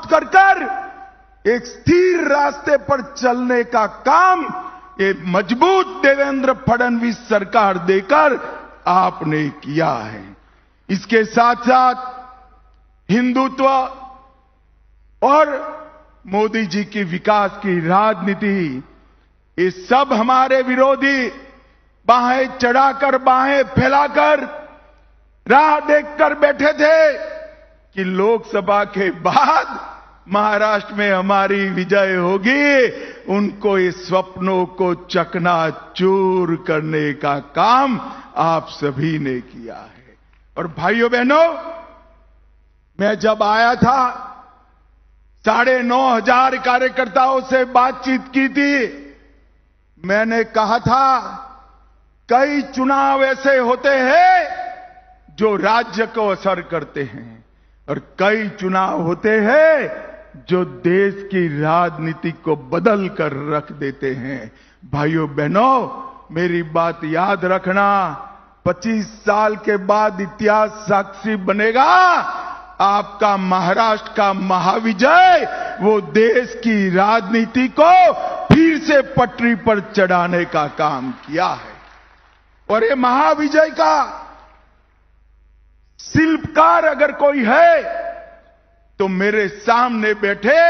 कर कर एक स्थिर रास्ते पर चलने का काम ये मजबूत देवेंद्र फडणवीस सरकार देकर आपने किया है। इसके साथ साथ हिंदुत्व और मोदी जी की विकास की राजनीति, ये सब हमारे विरोधी बाहें चढ़ाकर बाहें फैलाकर राह देखकर बैठे थे कि लोकसभा के बाद महाराष्ट्र में हमारी विजय होगी। उनको इस स्वप्नों को चकनाचूर करने का काम आप सभी ने किया है। और भाइयों बहनों, मैं जब आया था 9,500 कार्यकर्ताओं से बातचीत की थी। मैंने कहा था कई चुनाव ऐसे होते हैं जो राज्य को असर करते हैं और कई चुनाव होते हैं जो देश की राजनीति को बदल कर रख देते हैं। भाइयों बहनों, मेरी बात याद रखना, 25 साल के बाद इतिहास साक्षी बनेगा। आपका महाराष्ट्र का महाविजय वो देश की राजनीति को फिर से पटरी पर चढ़ाने का काम किया है। और ये महाविजय का शिल्पकार अगर कोई है तो मेरे सामने बैठे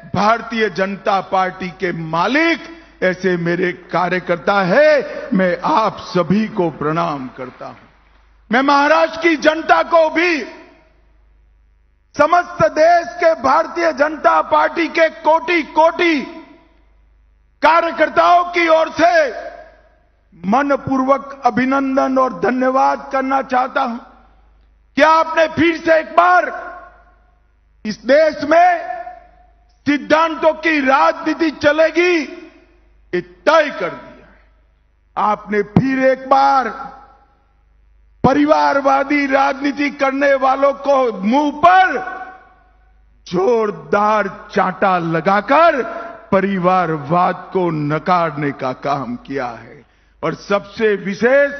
भारतीय जनता पार्टी के मालिक ऐसे मेरे कार्यकर्ता है। मैं आप सभी को प्रणाम करता हूं। मैं महाराष्ट्र की जनता को भी, समस्त देश के भारतीय जनता पार्टी के कोटि कोटि कार्यकर्ताओं की ओर से मनपूर्वक अभिनंदन और धन्यवाद करना चाहता हूं कि आपने फिर से एक बार इस देश में सिद्धांतों की राजनीति चलेगी ये तय कर दिया है। आपने फिर एक बार परिवारवादी राजनीति करने वालों को मुंह पर जोरदार चांटा लगाकर परिवारवाद को नकारने का काम किया है। और सबसे विशेष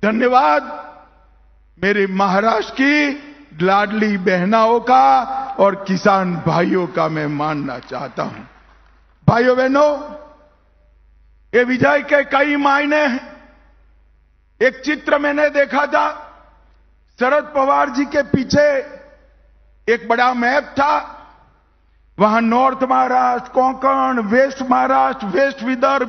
धन्यवाद मेरे महाराष्ट्र की लाडली बहनाओं का और किसान भाइयों का मैं मानना चाहता हूं। भाइयों बहनों, ये विजय के कई मायने हैं। एक चित्र मैंने देखा था, शरद पवार जी के पीछे एक बड़ा मैप था। वहां north Maharashtra, Konkan, west Maharashtra, west Vidarbha,